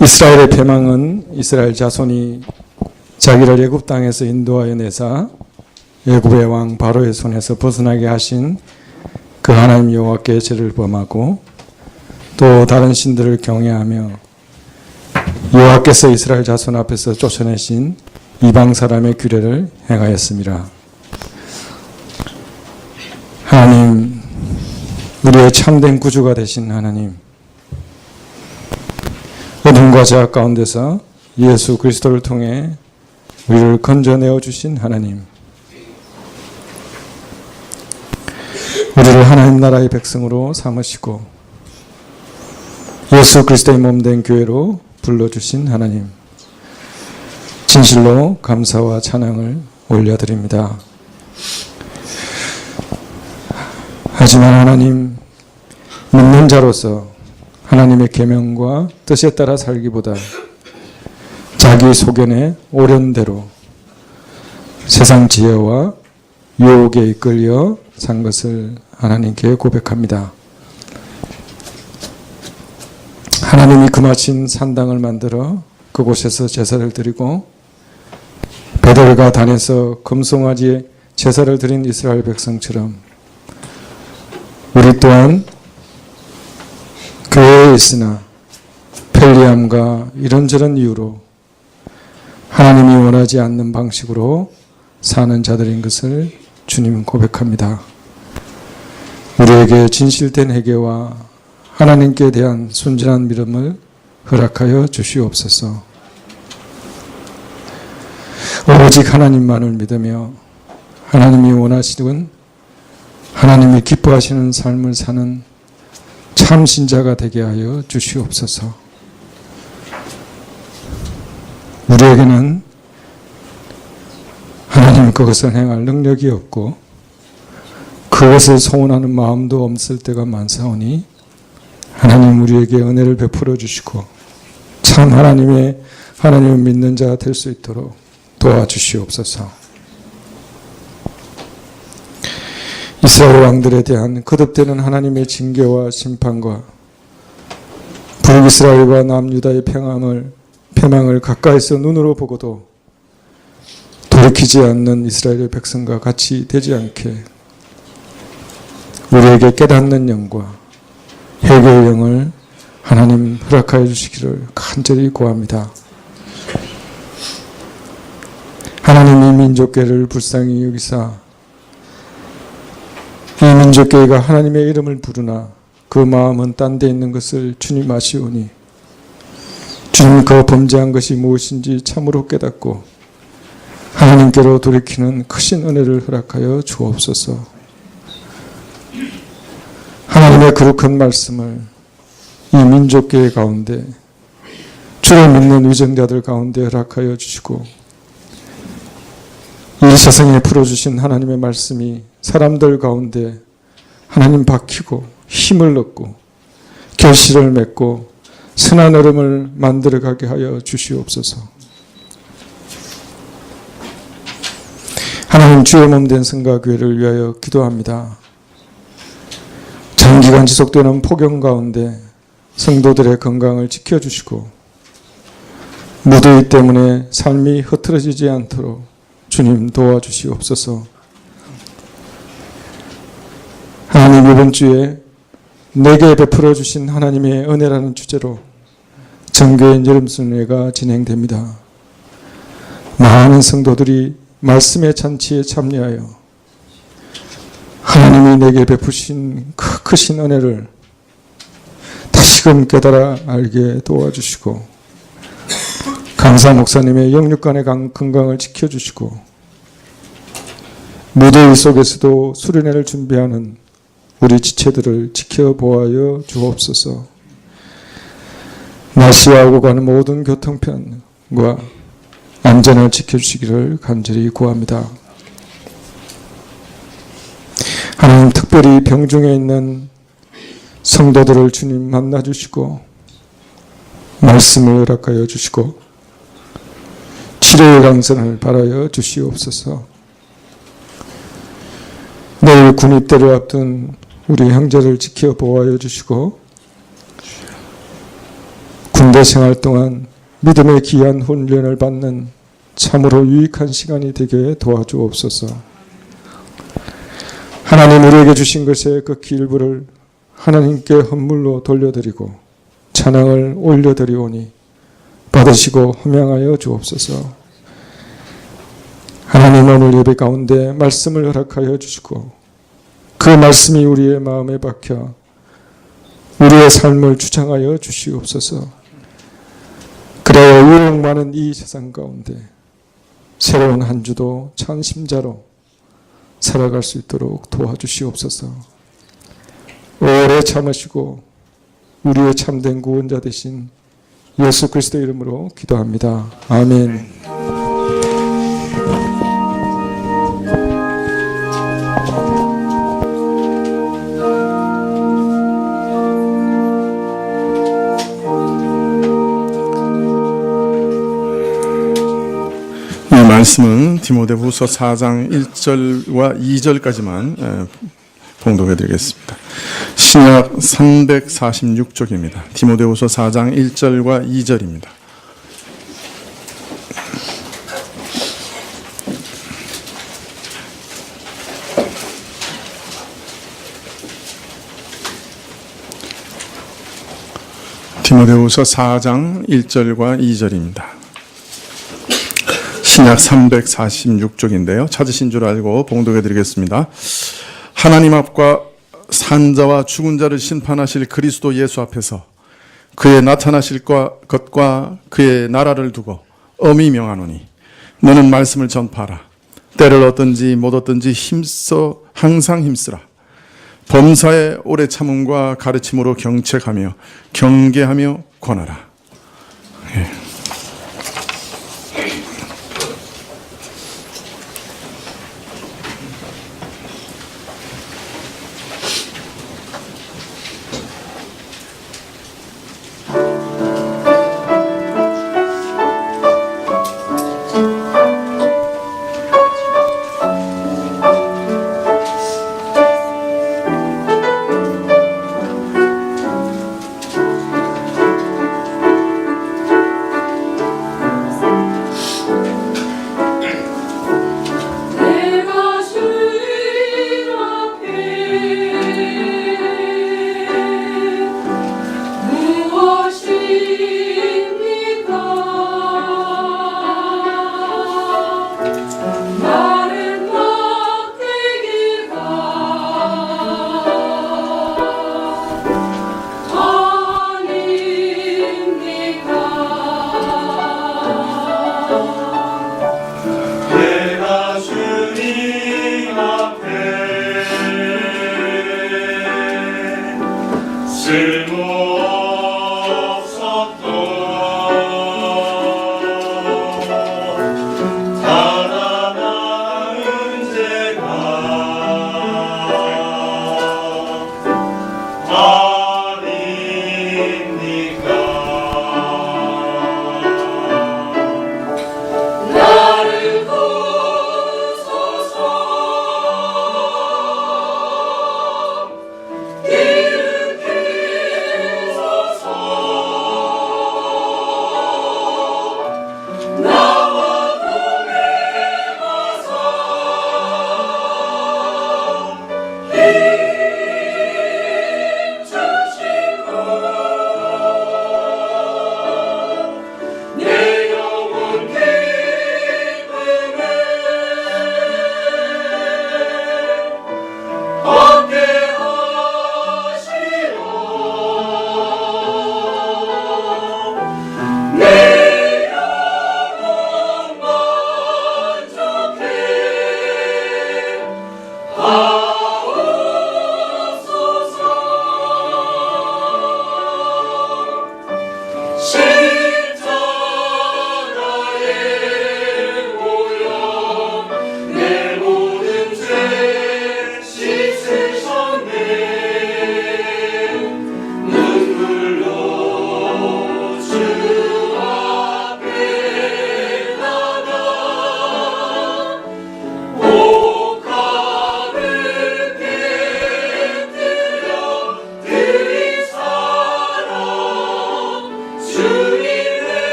이스라엘의 패망은 이스라엘 자손이 자기를 애굽 땅에서 인도하여 내사 애굽의 왕 바로의 손에서 벗어나게 하신 그 하나님 여호와께 죄를 범하고 또 다른 신들을 경외하며 여호와께서 이스라엘 자손 앞에서 쫓아내신 이방 사람의 규례를 행하였습니다. 하나님, 우리의 참된 구주가 되신 하나님, 어둠과 죄악 가운데서 예수 그리스도를 통해 우리를 건져내어 주신 하나님, 우리를 하나님 나라의 백성으로 삼으시고 예수 그리스도의 몸된 교회로 불러주신 하나님, 진실로 감사와 찬양을 올려드립니다. 하지만 하나님, 믿는 자로서 하나님의 계명과 뜻에 따라 살기보다 자기 소견에 오른 대로 세상 지혜와 유혹에 이끌려 산 것을 하나님께 고백합니다. 하나님이 금하신 산당을 만들어 그곳에서 제사를 드리고 베델과 단에서 금송아지에 제사를 드린 이스라엘 백성처럼 우리 또한 교회에 있으나 편리함과 이런저런 이유로 하나님이 원하지 않는 방식으로 사는 자들인 것을 주님은 고백합니다. 우리에게 진실된 회개와 하나님께 대한 순전한 믿음을 허락하여 주시옵소서. 오직 하나님만을 믿으며 하나님이 원하시는 하나님이 기뻐하시는 삶을 사는 참 신자가 되게 하여 주시옵소서. 우리에게는 하나님 그것을 행할 능력이 없고 그것을 소원하는 마음도 없을 때가 많사오니 하나님 우리에게 은혜를 베풀어 주시고 참 하나님을 믿는 자가 될 수 있도록 도와주시옵소서. 이스라엘 왕들에 대한 거듭되는 하나님의 징계와 심판과 북이스라엘과 남유다의 패망을 가까이서 눈으로 보고도 돌이키지 않는 이스라엘의 백성과 같이 되지 않게 우리에게 깨닫는 영과 회개의 영을 하나님 허락하여 주시기를 간절히 구합니다. 하나님이 민족계를 불쌍히 여기사 이 민족계가 하나님의 이름을 부르나 그 마음은 딴 데 있는 것을 주님 아시오니 주님 그 범죄한 것이 무엇인지 참으로 깨닫고 하나님께로 돌이키는 크신 은혜를 허락하여 주옵소서. 하나님의 거룩한 말씀을 이 민족계 가운데 주를 믿는 위정자들 가운데 허락하여 주시고 이 세상에 풀어주신 하나님의 말씀이 사람들 가운데 하나님 박히고 힘을 얻고 결실을 맺고 선한 흐름을 만들어가게 하여 주시옵소서. 하나님 주의 몸된 성가교회를 위하여 기도합니다. 장기간 지속되는 폭염 가운데 성도들의 건강을 지켜주시고 무더위 때문에 삶이 흐트러지지 않도록 주님 도와주시옵소서. 하나님 이번 주에 내게 베풀어 주신 하나님의 은혜라는 주제로 정교인 여름순회가 진행됩니다. 많은 성도들이 말씀의 잔치에 참여하여 하나님이 내게 베푸신 크신 은혜를 다시금 깨달아 알게 도와주시고 강사 목사님의 영육간의 건강을 지켜주시고 무더위 속에서도 수련회를 준비하는 우리 지체들을 지켜보아여 주옵소서. 날씨와 오고 가는 모든 교통편과 안전을 지켜주시기를 간절히 구합니다. 하나님 특별히 병중에 있는 성도들을 주님 만나주시고 말씀을 허락하여 주시고 치료의 강선을 바라여 주시옵소서. 내일 군입대를 앞둔 우리 형제를 지켜보아여 주시고 군대 군대 생활 동안 믿음의 귀한 훈련을 받는 참으로 유익한 시간이 되게 도와주옵소서. 하나님 우리에게 주신 것의 그 기일부를 하나님께 헌물로 돌려드리고 찬양을 올려드리오니 받으시고 호명하여 주옵소서. 하나님 오늘 예배 가운데 말씀을 허락하여 주시고 그 말씀이 우리의 마음에 박혀 우리의 삶을 주장하여 주시옵소서. 그래야 유혹 많은 이 세상 가운데 새로운 한 주도 찬심자로 살아갈 수 있도록 도와주시옵소서. 오래 참으시고 우리의 참된 구원자 되신 예수 그리스도의 이름으로 기도합니다. 아멘. 이 말씀은 디모데후서 4장 1절과 2절까지만 봉독해 드리겠습니다. 신약 346쪽입니다. 디모데후서 4장 1절과 2절입니다. 디모데후서 4장 1절과 2절입니다. 신약 346쪽인데요. 찾으신 줄 알고 봉독해 드리겠습니다. 하나님 앞과 산자와 죽은 자를 심판하실 그리스도 예수 앞에서 그의 나타나실 것과 그의 나라를 두고 엄히 명하노니 너는 말씀을 전파하라. 때를 얻든지 못 얻든지 항상 힘쓰라. 범사에 오래 참음과 가르침으로 경책하며 경계하며 권하라. 예.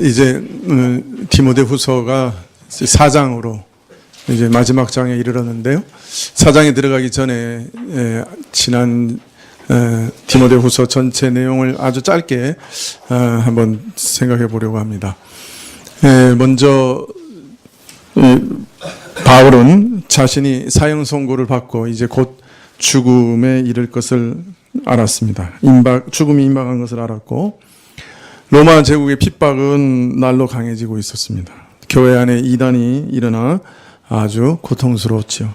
이제 디모데후서가 4장으로 이제 마지막 장에 이르렀는데요. 4장에 들어가기 전에 지난 디모데후서 전체 내용을 아주 짧게 한번 생각해 보려고 합니다. 먼저 바울은 자신이 사형 선고를 받고 이제 곧 죽음에 이를 것을 알았습니다. 죽음이 임박한 것을 알았고 로마 제국의 핍박은 날로 강해지고 있었습니다. 교회 안에 이단이 일어나 아주 고통스러웠죠.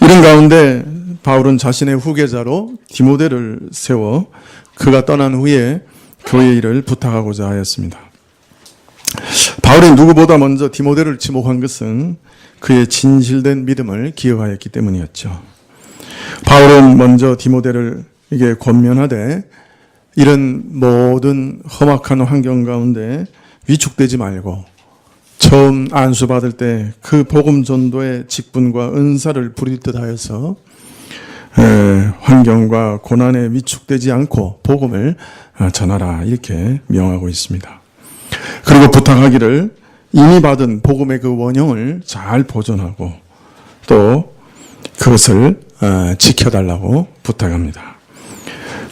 이런 가운데 바울은 자신의 후계자로 디모데를 세워 그가 떠난 후에 교회 일을 부탁하고자 하였습니다. 바울이 누구보다 먼저 디모데를 지목한 것은 그의 진실된 믿음을 기억하였기 때문이었죠. 바울은 먼저 디모데를 이게 권면하되 이런 모든 험악한 환경 가운데 위축되지 말고 처음 안수받을 때 그 복음 전도의 직분과 은사를 부릴 듯 하여서 환경과 고난에 위축되지 않고 복음을 전하라 이렇게 명하고 있습니다. 그리고 부탁하기를 이미 받은 복음의 그 원형을 잘 보존하고 또 그것을 지켜달라고 부탁합니다.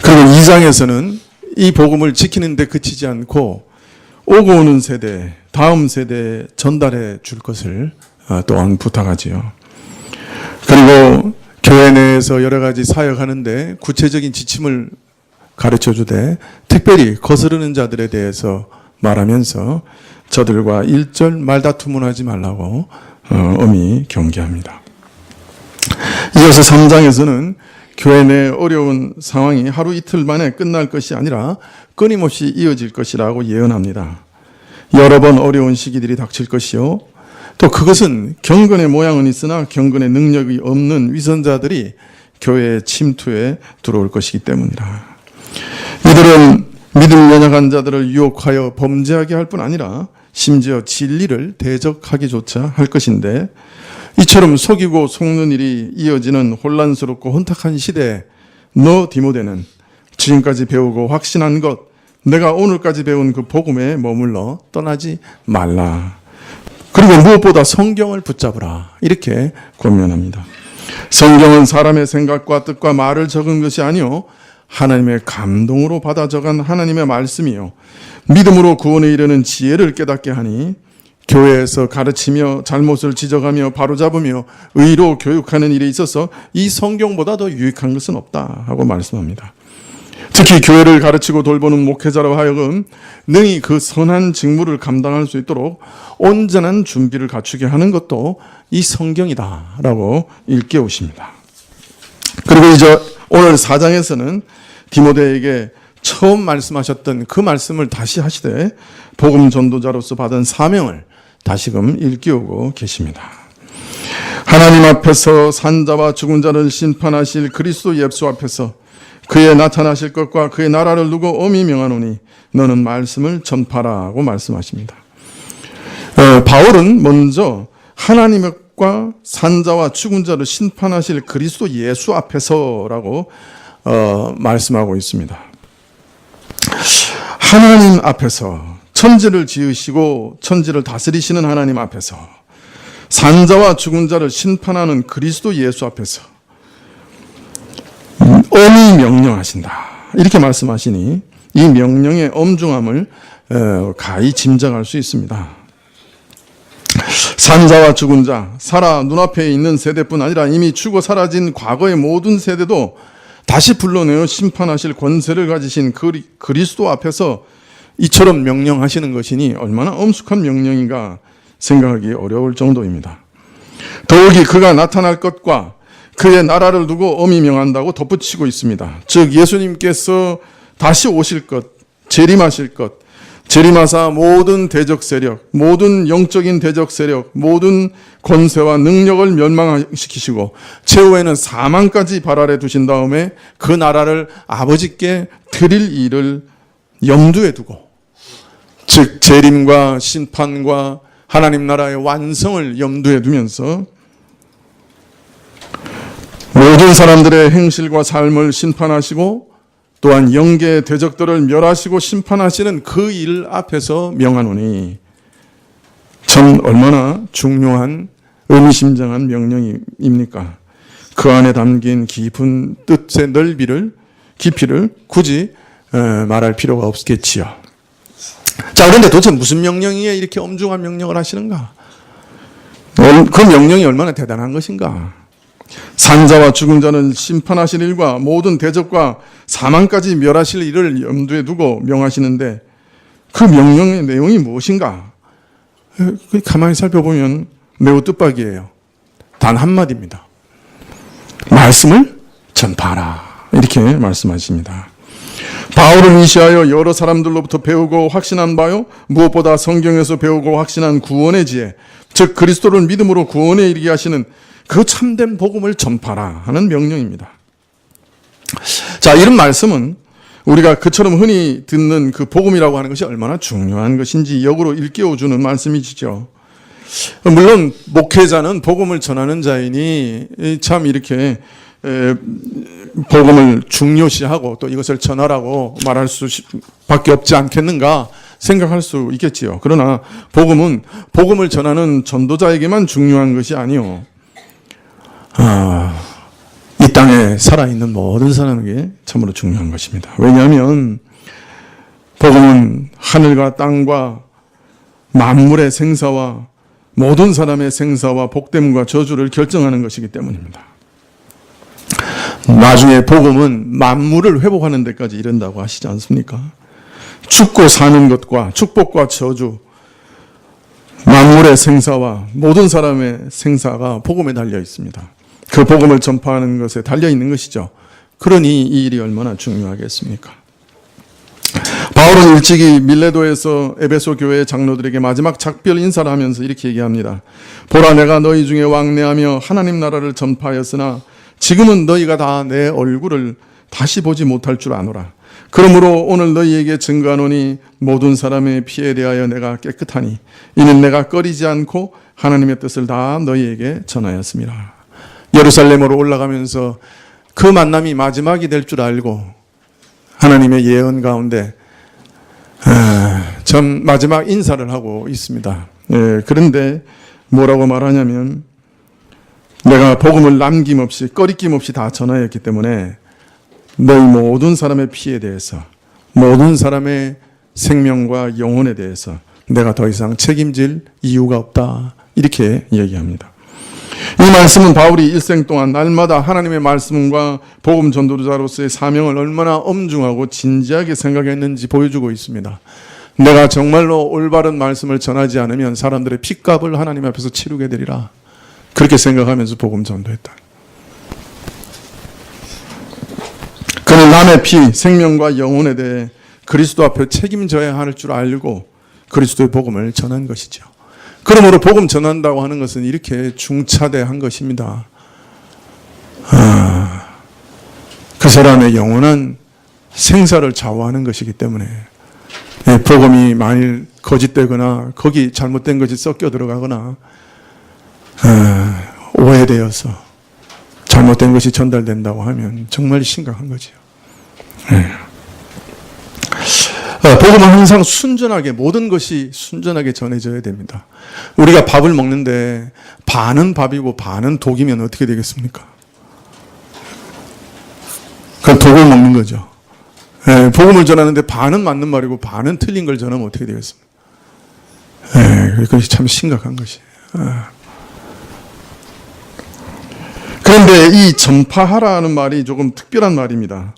그리고 2장에서는 이 복음을 지키는 데 그치지 않고 오고 오는 세대, 다음 세대에 전달해 줄 것을 또한 부탁하지요. 그리고 교회 내에서 여러 가지 사역하는데 구체적인 지침을 가르쳐 주되 특별히 거스르는 자들에 대해서 말하면서 저들과 일절 말다툼을 하지 말라고 엄히 경계합니다. 이어서 3장에서는 교회 내 어려운 상황이 하루 이틀 만에 끝날 것이 아니라 끊임없이 이어질 것이라고 예언합니다. 여러 번 어려운 시기들이 닥칠 것이요. 또 그것은 경건의 모양은 있으나 경건의 능력이 없는 위선자들이 교회의 침투에 들어올 것이기 때문이라. 이들은 믿음 연약한 자들을 유혹하여 범죄하게 할 뿐 아니라 심지어 진리를 대적하기조차 할 것인데 이처럼 속이고 속는 일이 이어지는 혼란스럽고 혼탁한 시대에 너 디모데는 지금까지 배우고 확신한 것 내가 오늘까지 배운 그 복음에 머물러 떠나지 말라. 그리고 무엇보다 성경을 붙잡으라. 이렇게 권면합니다. 성경은 사람의 생각과 뜻과 말을 적은 것이 아니요 하나님의 감동으로 받아 적은 하나님의 말씀이요 믿음으로 구원에 이르는 지혜를 깨닫게 하니 교회에서 가르치며 잘못을 지적하며 바로잡으며 의로 교육하는 일에 있어서 이 성경보다 더 유익한 것은 없다 하고 말씀합니다. 특히 교회를 가르치고 돌보는 목회자로 하여금 능히 그 선한 직무를 감당할 수 있도록 온전한 준비를 갖추게 하는 것도 이 성경이다라고 일깨우십니다. 그리고 이제 오늘 4장에서는 디모데에게 처음 말씀하셨던 그 말씀을 다시 하시되 복음 전도자로서 받은 사명을 다시금 일깨우고 계십니다. 하나님 앞에서 산자와 죽은 자를 심판하실 그리스도 예수 앞에서 그의 나타나실 것과 그의 나라를 두고 엄히 명하노니 너는 말씀을 전파라고 말씀하십니다. 바울은 먼저 하나님과 산자와 죽은 자를 심판하실 그리스도 예수 앞에서라고 말씀하고 있습니다. 하나님 앞에서 천지를 지으시고 천지를 다스리시는 하나님 앞에서 산자와 죽은 자를 심판하는 그리스도 예수 앞에서 엄히 명령하신다. 이렇게 말씀하시니 이 명령의 엄중함을 가히 짐작할 수 있습니다. 산자와 죽은 자, 살아 눈앞에 있는 세대뿐 아니라 이미 죽어 사라진 과거의 모든 세대도 다시 불러내어 심판하실 권세를 가지신 그리스도 앞에서 이처럼 명령하시는 것이니 얼마나 엄숙한 명령인가 생각하기 어려울 정도입니다. 더욱이 그가 나타날 것과 그의 나라를 두고 엄히 명한다고 덧붙이고 있습니다. 즉 예수님께서 다시 오실 것, 재림하실 것, 재림하사 모든 대적 세력, 모든 영적인 대적 세력, 모든 권세와 능력을 멸망시키시고 최후에는 사망까지 발아래 두신 다음에 그 나라를 아버지께 드릴 일을 염두에 두고 즉 재림과 심판과 하나님 나라의 완성을 염두에 두면서 모든 사람들의 행실과 삶을 심판하시고 또한 영계 대적들을 멸하시고 심판하시는 그 일 앞에서 명하노니 참 얼마나 중요한 의미심장한 명령입니까? 그 안에 담긴 깊은 뜻의 깊이를 굳이 말할 필요가 없겠지요. 자, 그런데 도대체 무슨 명령이에 이렇게 엄중한 명령을 하시는가? 그 명령이 얼마나 대단한 것인가? 산자와 죽은 자는 심판하실 일과 모든 대적과 사망까지 멸하실 일을 염두에 두고 명하시는데 그 명령의 내용이 무엇인가? 가만히 살펴보면 매우 뜻밖이에요. 단 한마디입니다. 말씀을 전파하라. 이렇게 말씀하십니다. 바울을 위시하여 여러 사람들로부터 배우고 확신한 바요, 무엇보다 성경에서 배우고 확신한 구원의 지혜, 즉 그리스도를 믿음으로 구원에 이르게 하시는 그 참된 복음을 전파하라 하는 명령입니다. 자, 이런 말씀은 우리가 그처럼 흔히 듣는 그 복음이라고 하는 것이 얼마나 중요한 것인지 역으로 일깨워주는 말씀이시죠. 물론 목회자는 복음을 전하는 자이니 참 이렇게 복음을 중요시하고 또 이것을 전하라고 말할 수밖에 없지 않겠는가 생각할 수 있겠지요. 그러나 복음은 복음을 전하는 전도자에게만 중요한 것이 아니요. 이 땅에 살아있는 모든 사람에게 참으로 중요한 것입니다. 왜냐하면 복음은 하늘과 땅과 만물의 생사와 모든 사람의 생사와 복됨과 저주를 결정하는 것이기 때문입니다. 나중에 복음은 만물을 회복하는 데까지 이른다고 하시지 않습니까? 죽고 사는 것과 축복과 저주, 만물의 생사와 모든 사람의 생사가 복음에 달려 있습니다. 그 복음을 전파하는 것에 달려 있는 것이죠. 그러니 이 일이 얼마나 중요하겠습니까? 바울은 일찍이 밀레도에서 에베소 교회 장로들에게 마지막 작별 인사를 하면서 이렇게 얘기합니다. 보라, 내가 너희 중에 왕래하며 하나님 나라를 전파하였으나 지금은 너희가 다 내 얼굴을 다시 보지 못할 줄 아노라. 그러므로 오늘 너희에게 증거하노니 모든 사람의 피에 대하여 내가 깨끗하니 이는 내가 꺼리지 않고 하나님의 뜻을 다 너희에게 전하였습니다. 예루살렘으로 올라가면서 그 만남이 마지막이 될 줄 알고 하나님의 예언 가운데 전 마지막 인사를 하고 있습니다. 그런데 뭐라고 말하냐면 내가 복음을 남김없이 꺼리낌 없이 다 전하였기 때문에 너희 모든 사람의 피에 대해서 모든 사람의 생명과 영혼에 대해서 내가 더 이상 책임질 이유가 없다. 이렇게 얘기합니다. 이 말씀은 바울이 일생 동안 날마다 하나님의 말씀과 복음 전도자로서의 사명을 얼마나 엄중하고 진지하게 생각했는지 보여주고 있습니다. 내가 정말로 올바른 말씀을 전하지 않으면 사람들의 핏값을 하나님 앞에서 치르게 되리라. 그렇게 생각하면서 복음 전도했다. 그는 남의 피, 생명과 영혼에 대해 그리스도 앞에 책임져야 할 줄 알고 그리스도의 복음을 전한 것이죠. 그러므로 복음 전한다고 하는 것은 이렇게 중차대한 것입니다. 그 사람의 영원한 생사를 좌우하는 것이기 때문에 복음이 만일 거짓되거나 거기 잘못된 것이 섞여 들어가거나 오해되어서 잘못된 것이 전달된다고 하면 정말 심각한 거죠. 복음은 항상 순전하게 모든 것이 순전하게 전해져야 됩니다. 우리가 밥을 먹는데 반은 밥이고 반은 독이면 어떻게 되겠습니까? 그건 독을 먹는 거죠. 복음을 전하는데 반은 맞는 말이고 반은 틀린 걸 전하면 어떻게 되겠습니까? 그것이 참 심각한 것이에요. 그런데 이 전파하라는 말이 조금 특별한 말입니다.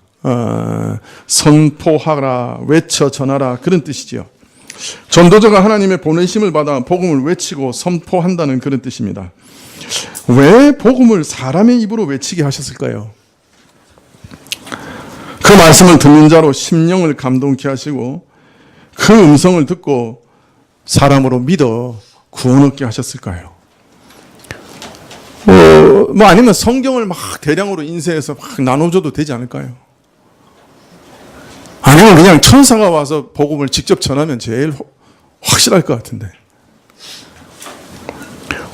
선포하라, 외쳐 전하라 그런 뜻이지요. 전도자가 하나님의 보내심을 받아 복음을 외치고 선포한다는 그런 뜻입니다. 왜 복음을 사람의 입으로 외치게 하셨을까요? 그 말씀을 듣는 자로 심령을 감동케 하시고 그 음성을 듣고 사람으로 믿어 구원 얻게 하셨을까요? 아니면 성경을 막 대량으로 인쇄해서 막 나눠줘도 되지 않을까요? 아니면 그냥 천사가 와서 복음을 직접 전하면 제일 확실할 것 같은데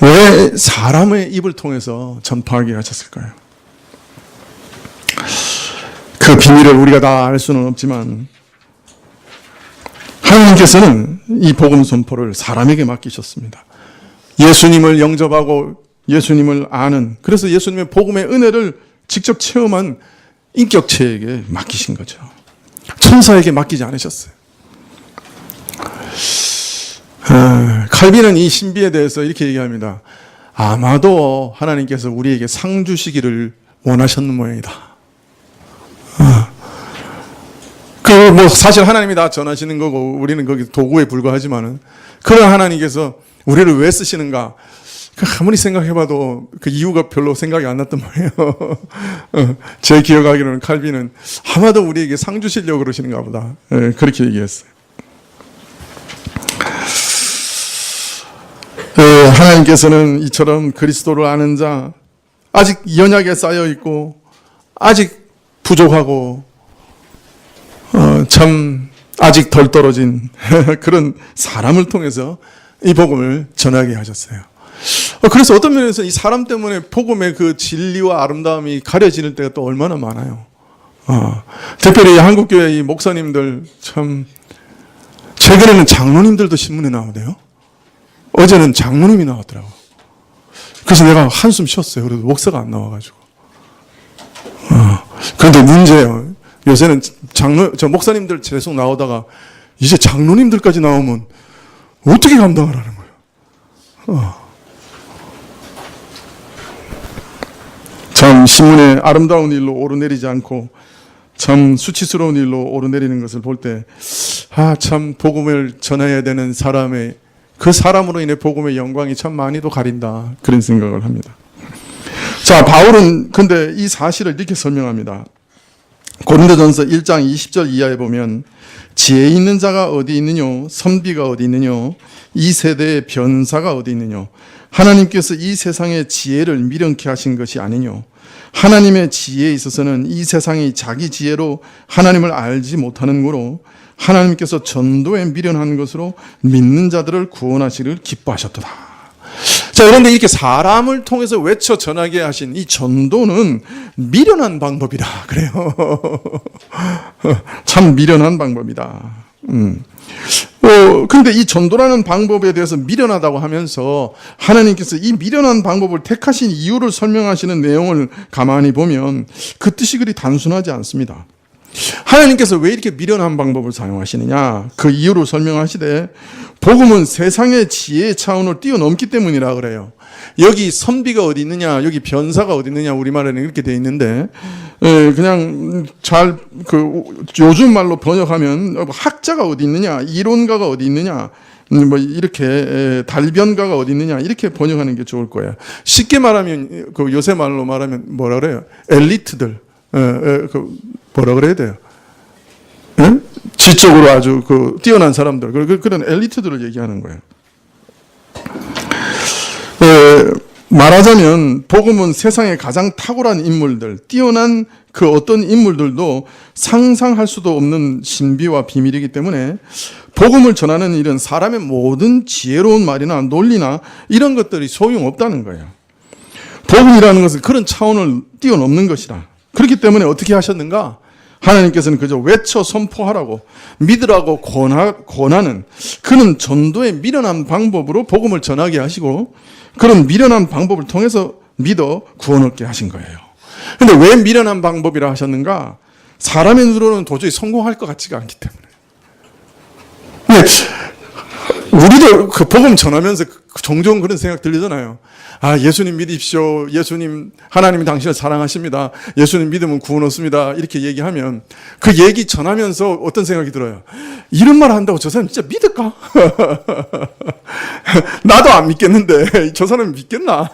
왜 사람의 입을 통해서 전파하게 하셨을까요? 그 비밀을 우리가 다 알 수는 없지만 하나님께서는 이 복음 선포를 사람에게 맡기셨습니다. 예수님을 영접하고 예수님을 아는, 그래서 예수님의 복음의 은혜를 직접 체험한 인격체에게 맡기신 거죠. 천사에게 맡기지 않으셨어요. 칼빈은 이 신비에 대해서 이렇게 얘기합니다. 아마도 하나님께서 우리에게 상 주시기를 원하셨는 모양이다. 사실 하나님이 다 전하시는 거고 우리는 거기 도구에 불과하지만은, 그런 하나님께서 우리를 왜 쓰시는가? 아무리 생각해봐도 그 이유가 별로 생각이 안 났단 말이에요. 제 기억하기로는 칼빈은 아마도 우리에게 상 주시려고 그러시는가 보다. 그렇게 얘기했어요. 하나님께서는 이처럼 그리스도를 아는 자, 아직 연약에 쌓여 있고 아직 부족하고 참 아직 덜 떨어진 그런 사람을 통해서 이 복음을 전하게 하셨어요. 그래서 어떤 면에서 이 사람 때문에 복음의 그 진리와 아름다움이 가려지는 때가 또 얼마나 많아요. 특별히 한국교회 이 목사님들 참, 최근에는 장로님들도 신문에 나오네요. 어제는 장로님이 나왔더라고. 그래서 내가 한숨 쉬었어요. 그래도 목사가 안 나와가지고. 그런데 문제예요. 요새는 저 목사님들 계속 나오다가 이제 장로님들까지 나오면 어떻게 감당을 하는 거예요? 참 신문에 아름다운 일로 오르내리지 않고 참 수치스러운 일로 오르내리는 것을 볼 때, 참 복음을 전해야 되는 사람의, 그 사람으로 인해 복음의 영광이 참 많이도 가린다, 그런 생각을 합니다. 자, 바울은 근데 이 사실을 이렇게 설명합니다. 고린도전서 1장 20절 이하에 보면, 지혜 있는 자가 어디 있느뇨? 선비가 어디 있느뇨? 이 세대의 변사가 어디 있느뇨? 하나님께서 이 세상의 지혜를 미련케 하신 것이 아니뇨? 하나님의 지혜에 있어서는 이 세상이 자기 지혜로 하나님을 알지 못하는 거로 하나님께서 전도에 미련한 것으로 믿는 자들을 구원하시기를 기뻐하셨도다. 자, 그런데 이렇게 사람을 통해서 외쳐 전하게 하신 이 전도는 미련한 방법이다, 그래요. 참 미련한 방법이다. 근데 이 전도라는 방법에 대해서 미련하다고 하면서 하나님께서 이 미련한 방법을 택하신 이유를 설명하시는 내용을 가만히 보면 그 뜻이 그리 단순하지 않습니다. 하나님께서 왜 이렇게 미련한 방법을 사용하시느냐, 그 이유를 설명하시되, 복음은 세상의 지혜의 차원을 뛰어넘기 때문이라 그래요. 여기 선비가 어디 있느냐, 여기 변사가 어디 있느냐, 우리말에는 이렇게 돼 있는데, 그냥 요즘 말로 번역하면 학자가 어디 있느냐, 이론가가 어디 있느냐, 이렇게 달변가가 어디 있느냐, 이렇게 번역하는 게 좋을 거예요. 쉽게 말하면, 요새 말로 말하면 뭐라 그래요? 엘리트들, 뭐라 그래야 돼요? 지적으로 아주 뛰어난 사람들, 그런 엘리트들을 얘기하는 거예요. 말하자면 복음은 세상에 가장 탁월한 인물들, 뛰어난 그 어떤 인물들도 상상할 수도 없는 신비와 비밀이기 때문에 복음을 전하는 일은 사람의 모든 지혜로운 말이나 논리나 이런 것들이 소용없다는 거예요. 복음이라는 것은 그런 차원을 뛰어넘는 것이라. 그렇기 때문에 어떻게 하셨는가? 하나님께서는 그저 외쳐 선포하라고, 믿으라고 권하는 그런 전도의 미련한 방법으로 복음을 전하게 하시고, 그런 미련한 방법을 통해서 믿어 구원 얻게 하신 거예요. 근데 왜 미련한 방법이라 하셨는가? 사람의 눈으로는 도저히 성공할 것 같지가 않기 때문에. 우리도 그 복음 전하면서 종종 그런 생각 들리잖아요. 예수님 믿으십시오. 하나님이 당신을 사랑하십니다. 예수님 믿으면 구원 얻습니다. 이렇게 얘기하면 그 얘기 전하면서 어떤 생각이 들어요? 이런 말 한다고 저 사람 진짜 믿을까? 나도 안 믿겠는데 저 사람 믿겠나?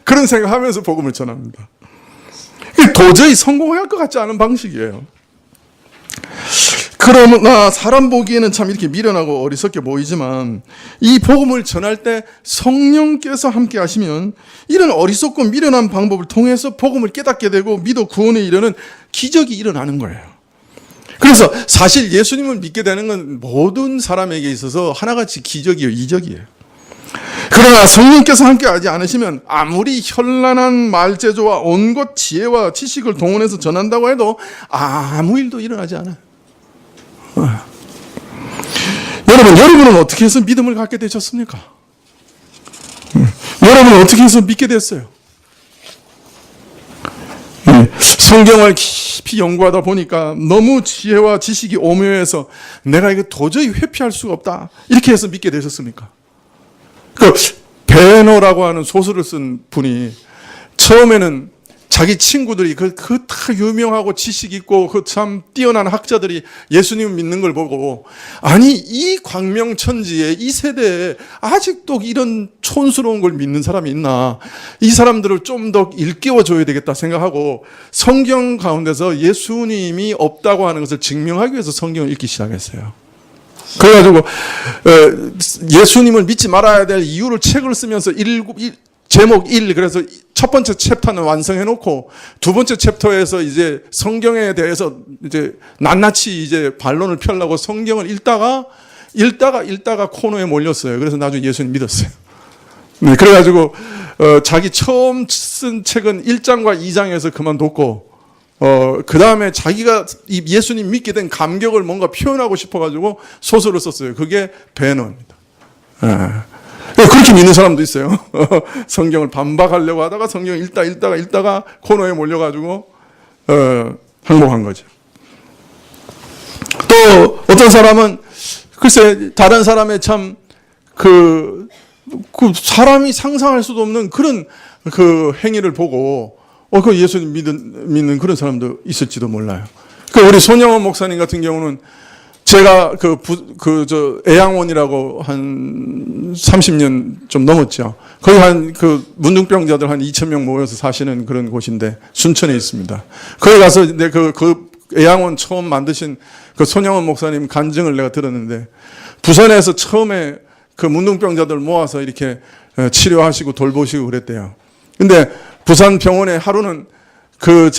그런 생각하면서 복음을 전합니다. 도저히 성공할 것 같지 않은 방식이에요. 그러나 사람 보기에는 참 이렇게 미련하고 어리석게 보이지만, 이 복음을 전할 때 성령께서 함께 하시면 이런 어리석고 미련한 방법을 통해서 복음을 깨닫게 되고 믿어 구원에 이르는 기적이 일어나는 거예요. 그래서 사실 예수님을 믿게 되는 건 모든 사람에게 있어서 하나같이 기적이에요, 이적이에요. 그러나 성령께서 함께하지 않으시면 아무리 현란한 말재조와 온갖 지혜와 지식을 동원해서 전한다고 해도 아무 일도 일어나지 않아요. 여러분은 어떻게 해서 믿음을 갖게 되셨습니까? 여러분은 어떻게 해서 믿게 됐어요? 성경을 깊이 연구하다 보니까 너무 지혜와 지식이 오묘해서 내가 이거 도저히 회피할 수가 없다. 이렇게 해서 믿게 되셨습니까? 그 베너라고 하는 소설을 쓴 분이 처음에는 자기 친구들이 그 다 유명하고 지식 있고 그 참 뛰어난 학자들이 예수님을 믿는 걸 보고, 아니 이 광명천지에 이 세대에 아직도 이런 촌스러운 걸 믿는 사람이 있나, 이 사람들을 좀 더 일깨워줘야 되겠다 생각하고 성경 가운데서 예수님이 없다고 하는 것을 증명하기 위해서 성경을 읽기 시작했어요. 그래가지고 예수님을 믿지 말아야 될 이유를 책을 쓰면서 제목 1, 그래서 첫 번째 챕터는 완성해놓고 두 번째 챕터에서 이제 성경에 대해서 이제 낱낱이 이제 반론을 펴려고 성경을 읽다가 코너에 몰렸어요. 그래서 나중에 예수님 믿었어요. 네, 그래가지고 자기 처음 쓴 책은 1장과 2장에서 그만뒀고, 그 다음에 자기가 예수님 믿게 된 감격을 뭔가 표현하고 싶어가지고 소설을 썼어요. 그게 베너입니다. 그렇게 믿는 사람도 있어요. 성경을 반박하려고 하다가 성경을 읽다가 코너에 몰려가지고 항복한 거죠. 또 어떤 사람은 글쎄 다른 사람의 참 그 사람이 상상할 수도 없는 그런 그 행위를 보고 그 예수님 믿는 그런 사람도 있을지도 몰라요. 그 우리 손영원 목사님 같은 경우는 제가 애양원이라고 한 30년 좀 넘었죠. 거기 문둥병자들 한 2,000명 모여서 사시는 그런 곳인데 순천에 있습니다. 거기 가서 그 애양원 처음 만드신 그 손영원 목사님 간증을 내가 들었는데, 부산에서 처음에 그 문둥병자들 모아서 이렇게 치료하시고 돌보시고 그랬대요. 근데 부산 병원에 하루는 그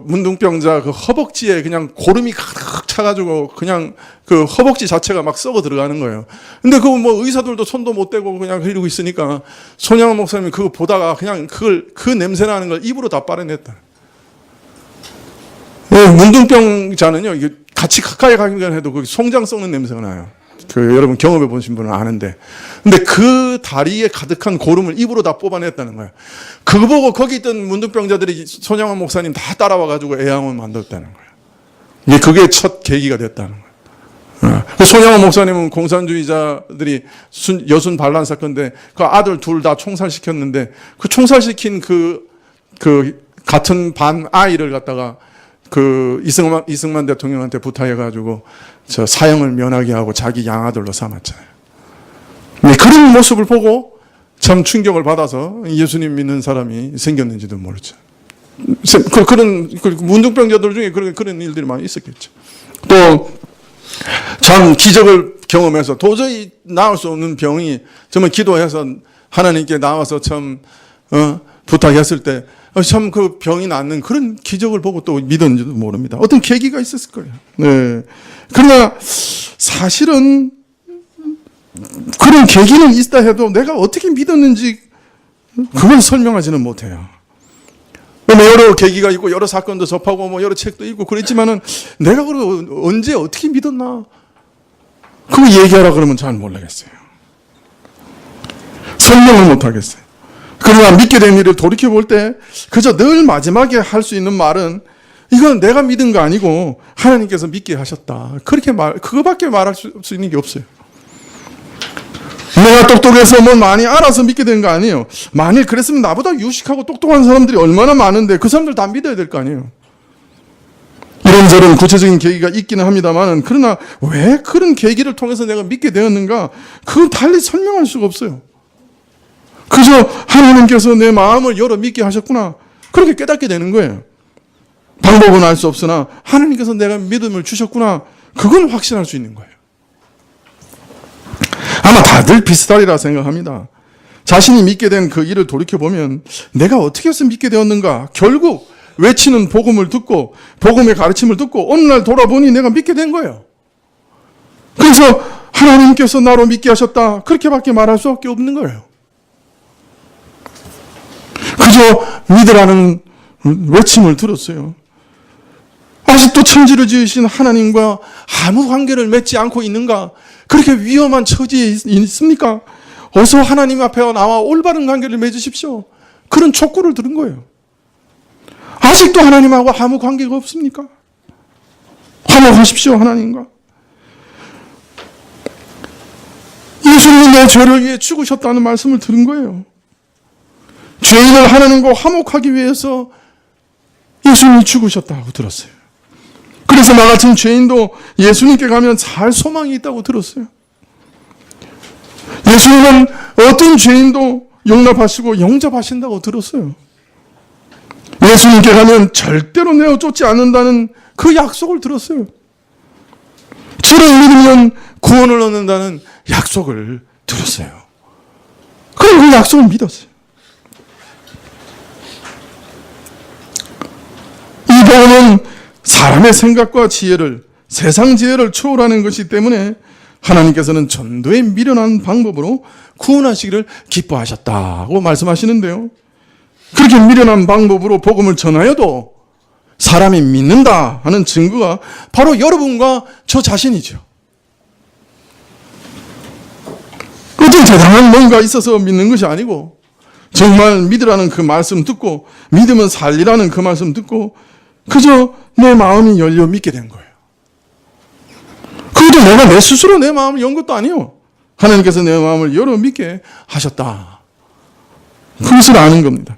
문둥병자 그 허벅지에 그냥 고름이 가득 차가지고 그냥 그 허벅지 자체가 막 썩어 들어가는 거예요. 근데 의사들도 손도 못 대고 그냥 이러고 있으니까 손양원 목사님이 그거 보다가 그냥 그 냄새 나는 걸 입으로 다 빨아냈다. 문둥병자는요, 이게 같이 가까이 가기만 해도 그 송장 썩는 냄새가 나요. 여러분 경험해 보신 분은 아는데. 근데 그 다리에 가득한 고름을 입으로 다 뽑아냈다는 거예요. 그거 보고 거기 있던 문둥병자들이 손양원 목사님 다 따라와가지고 애양원 만들었다는 거예요. 그게 첫 계기가 됐다는 거예요. 손양원 목사님은 공산주의자들이 여순 반란 사건인데 그 아들 둘 다 총살시켰는데 그 총살시킨 그 같은 반 아이를 갖다가 그 이승만 대통령한테 부탁해가지고 사형을 면하게 하고 자기 양아들로 삼았잖아요. 그런 모습을 보고 참 충격을 받아서 예수님 믿는 사람이 생겼는지도 모르죠. 그런 문둥병자들 중에 그런 일들이 많이 있었겠죠. 또 참 기적을 경험해서 도저히 나을 수 없는 병이 정말 기도해서 하나님께 나와서 참 부탁했을 때 참 그 병이 낫는 그런 기적을 보고 또 믿었는지도 모릅니다. 어떤 계기가 있었을 거예요. 네. 그러나 사실은 그런 계기는 있다 해도 내가 어떻게 믿었는지 그걸 설명하지는 못해요. 여러 계기가 있고 여러 사건도 접하고 여러 책도 읽고 그랬지만은 내가 그걸 언제 어떻게 믿었나 그거 얘기하라 그러면 잘 모르겠어요. 설명을 못 하겠어요. 그러나 믿게 된 일을 돌이켜볼 때 그저 늘 마지막에 할 수 있는 말은 이건 내가 믿은 거 아니고 하나님께서 믿게 하셨다. 그거밖에 말할 수 있는 게 없어요. 내가 똑똑해서 많이 알아서 믿게 된 거 아니에요. 만일 그랬으면 나보다 유식하고 똑똑한 사람들이 얼마나 많은데 그 사람들 다 믿어야 될 거 아니에요. 이런저런 구체적인 계기가 있기는 합니다만, 그러나 왜 그런 계기를 통해서 내가 믿게 되었는가, 그건 달리 설명할 수가 없어요. 그저 하나님께서 내 마음을 열어 믿게 하셨구나, 그렇게 깨닫게 되는 거예요. 방법은 알 수 없으나 하나님께서 내가 믿음을 주셨구나, 그건 확신할 수 있는 거예요. 아마 다들 비슷하리라 생각합니다. 자신이 믿게 된 그 일을 돌이켜보면 내가 어떻게 해서 믿게 되었는가, 결국 외치는 복음을 듣고 복음의 가르침을 듣고 어느 날 돌아보니 내가 믿게 된 거예요. 그래서 하나님께서 나로 믿게 하셨다. 그렇게밖에 말할 수밖에 없는 거예요. 그저 믿으라는 외침을 들었어요. 아직도 천지를 지으신 하나님과 아무 관계를 맺지 않고 있는가? 그렇게 위험한 처지에 있습니까? 어서 하나님 앞에 나와 올바른 관계를 맺으십시오. 그런 촉구를 들은 거예요. 아직도 하나님하고 아무 관계가 없습니까? 화목하십시오, 하나님과. 예수님이 내 죄를 위해 죽으셨다는 말씀을 들은 거예요. 죄인을 하나님과 화목하기 위해서 예수님이 죽으셨다고 들었어요. 그래서 나 같은 죄인도 예수님께 가면 잘 소망이 있다고 들었어요. 예수님은 어떤 죄인도 용납하시고 영접하신다고 들었어요. 예수님께 가면 절대로 내어 쫓지 않는다는 그 약속을 들었어요. 저를 믿으면 구원을 얻는다는 약속을 들었어요. 그리고 그 약속을 믿었어요. 이 복음은 사람의 생각과 지혜를, 세상 지혜를 초월하는 것이기 때문에 하나님께서는 전도에 미련한 방법으로 구원하시기를 기뻐하셨다고 말씀하시는데요. 그렇게 미련한 방법으로 복음을 전하여도 사람이 믿는다 하는 증거가 바로 여러분과 저 자신이죠. 어떤 대단한 뭔가 있어서 믿는 것이 아니고 정말 믿으라는 그 말씀 듣고 믿으면 살리라는 그 말씀 듣고 그저 내 마음이 열려 믿게 된 거예요. 그것도 내가 내 스스로 내 마음을 연 것도 아니에요. 하나님께서 내 마음을 열어 믿게 하셨다. 그것을 아는 겁니다.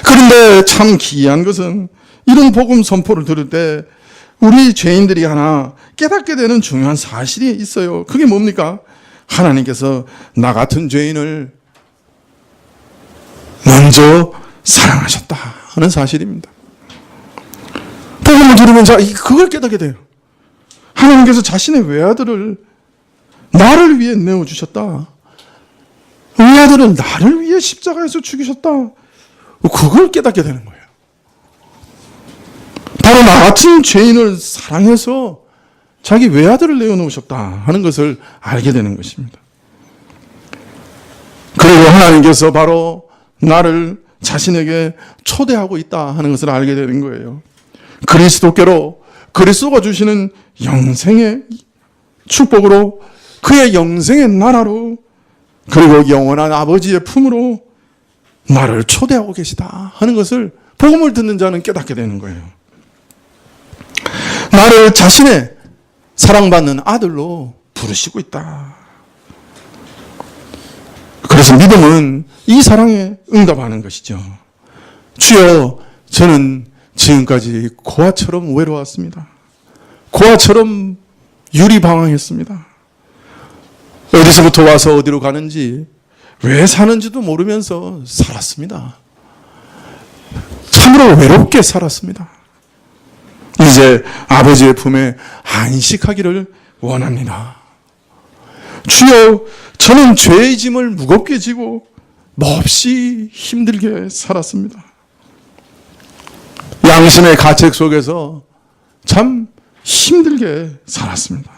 그런데 참 기이한 것은 이런 복음 선포를 들을 때 우리 죄인들이 하나 깨닫게 되는 중요한 사실이 있어요. 그게 뭡니까? 하나님께서 나 같은 죄인을 먼저 사랑하셨다 하는 사실입니다. 복음을 들으면 그걸 깨닫게 돼요. 하나님께서 자신의 외아들을 나를 위해 내어주셨다. 외아들은 나를 위해 십자가에서 죽이셨다. 그걸 깨닫게 되는 거예요. 바로 나 같은 죄인을 사랑해서 자기 외아들을 내어놓으셨다 하는 것을 알게 되는 것입니다. 그리고 하나님께서 바로 나를 자신에게 초대하고 있다 하는 것을 알게 되는 거예요. 그리스도께로, 그리스도가 주시는 영생의 축복으로, 그의 영생의 나라로, 그리고 영원한 아버지의 품으로 나를 초대하고 계시다 하는 것을 복음을 듣는 자는 깨닫게 되는 거예요. 나를 자신의 사랑받는 아들로 부르시고 있다. 그래서 믿음은 이 사랑에 응답하는 것이죠. 주여, 저는 지금까지 고아처럼 외로웠습니다. 고아처럼 유리방황했습니다. 어디서부터 와서 어디로 가는지, 왜 사는지도 모르면서 살았습니다. 참으로 외롭게 살았습니다. 이제 아버지의 품에 안식하기를 원합니다. 주여, 저는 죄의 짐을 무겁게 지고 몹시 힘들게 살았습니다. 양심의 가책 속에서 참 힘들게 살았습니다.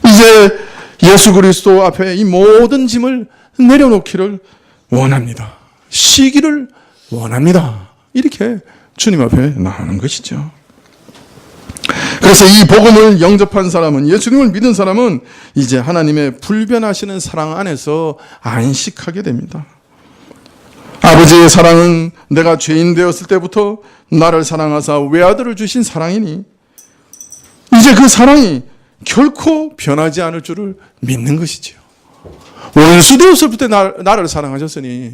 이제 예수 그리스도 앞에 이 모든 짐을 내려놓기를 원합니다. 쉬기를 원합니다. 이렇게 주님 앞에 나오는 것이죠. 그래서 이 복음을 영접한 사람은, 예수님을 믿은 사람은 이제 하나님의 불변하시는 사랑 안에서 안식하게 됩니다. 아버지의 사랑은 내가 죄인 되었을 때부터 나를 사랑하사 외아들을 주신 사랑이니 이제 그 사랑이 결코 변하지 않을 줄을 믿는 것이지요. 원수 되었을 때 나를 사랑하셨으니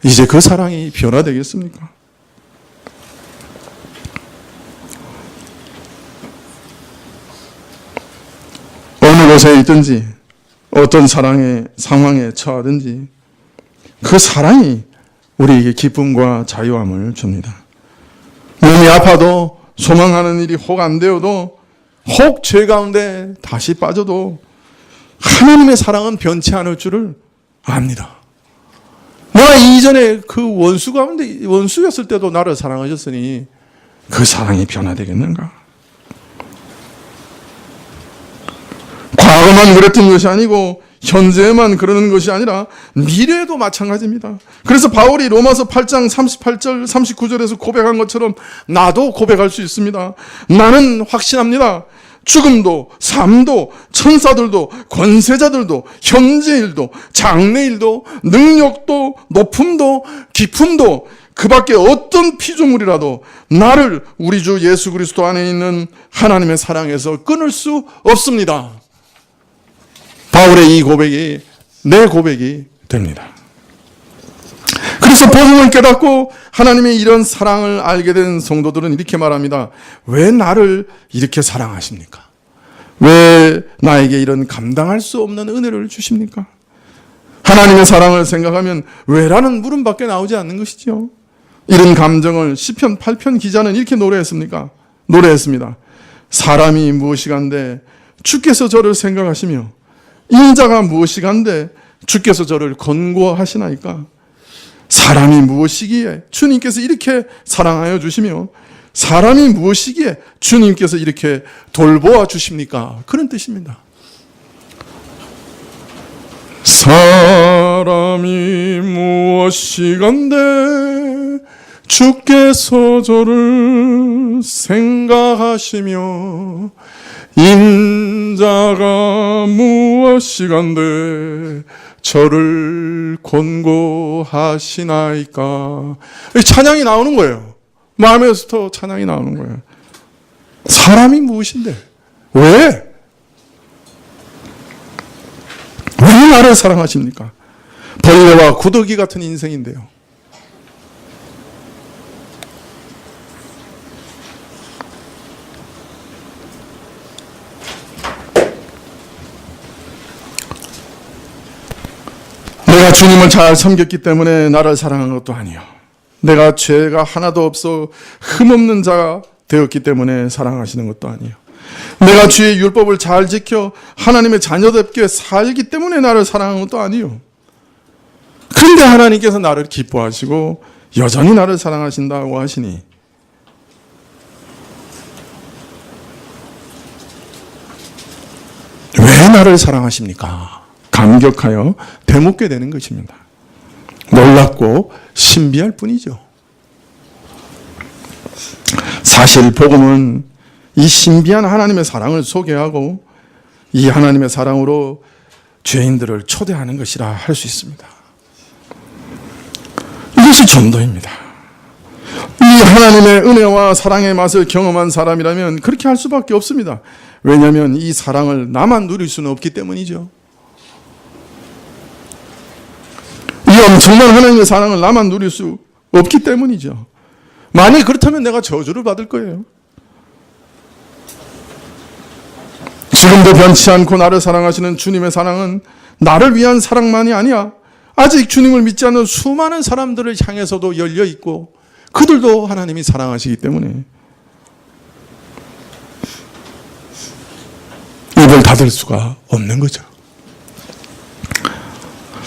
이제 그 사랑이 변화되겠습니까? 어느 곳에 있든지 어떤 사랑의 상황에 처하든지 그 사랑이 우리에게 기쁨과 자유함을 줍니다. 몸이 아파도 소망하는 일이 혹 안 되어도 혹 죄 가운데 다시 빠져도 하나님의 사랑은 변치 않을 줄을 압니다. 내가 이전에 그 원수 가운데 원수였을 때도 나를 사랑하셨으니 그 사랑이 변화되겠는가? 과거만 그랬던 것이 아니고 현재에만 그러는 것이 아니라 미래에도 마찬가지입니다. 그래서 바울이 로마서 8장 38절 39절에서 고백한 것처럼 나도 고백할 수 있습니다. 나는 확신합니다. 죽음도 삶도 천사들도 권세자들도 현재일도 장래일도 능력도 높음도 깊음도 그 밖에 어떤 피조물이라도 나를 우리 주 예수 그리스도 안에 있는 하나님의 사랑에서 끊을 수 없습니다. 바울의 이 고백이 내 고백이 됩니다. 그래서 복음을 깨닫고 하나님의 이런 사랑을 알게 된 성도들은 이렇게 말합니다. 왜 나를 이렇게 사랑하십니까? 왜 나에게 이런 감당할 수 없는 은혜를 주십니까? 하나님의 사랑을 생각하면 왜라는 물음밖에 나오지 않는 것이죠. 이런 감정을 시편 8편 기자는 이렇게 노래했습니다. 사람이 무엇이간데 주께서 저를 생각하시며 인자가 무엇이간데 주께서 저를 권고하시나이까. 사람이 무엇이기에 주님께서 이렇게 사랑하여 주시며 사람이 무엇이기에 주님께서 이렇게 돌보아 주십니까? 그런 뜻입니다. 사람이 무엇이간데 주께서 저를 생각하시며 인자가 무엇이간데 저를 권고하시나이까. 찬양이 나오는 거예요. 마음에서부터 찬양이 나오는 거예요. 사람이 무엇인데? 왜 나를 사랑하십니까? 벌레와 구더기 같은 인생인데요. 내가 주님을 잘 섬겼기 때문에 나를 사랑한 것도 아니요. 내가 죄가 하나도 없어 흠없는 자가 되었기 때문에 사랑하시는 것도 아니요. 내가 주의 율법을 잘 지켜 하나님의 자녀답게 살기 때문에 나를 사랑한 것도 아니요. 그런데 하나님께서 나를 기뻐하시고 여전히 나를 사랑하신다고 하시니 왜 나를 사랑하십니까? 감격하여 되묻게 되는 것입니다. 놀랍고 신비할 뿐이죠. 사실 복음은 이 신비한 하나님의 사랑을 소개하고 이 하나님의 사랑으로 죄인들을 초대하는 것이라 할 수 있습니다. 이것이 전도입니다. 이 하나님의 은혜와 사랑의 맛을 경험한 사람이라면 그렇게 할 수밖에 없습니다. 왜냐하면 이 사랑을 나만 누릴 수는 없기 때문이죠. 이 엄청난 하나님의 사랑을 나만 누릴 수 없기 때문이죠. 만약 그렇다면 내가 저주를 받을 거예요. 지금도 변치 않고 나를 사랑하시는 주님의 사랑은 나를 위한 사랑만이 아니야. 아직 주님을 믿지 않는 수많은 사람들을 향해서도 열려 있고 그들도 하나님이 사랑하시기 때문에 입을 닫을 수가 없는 거죠.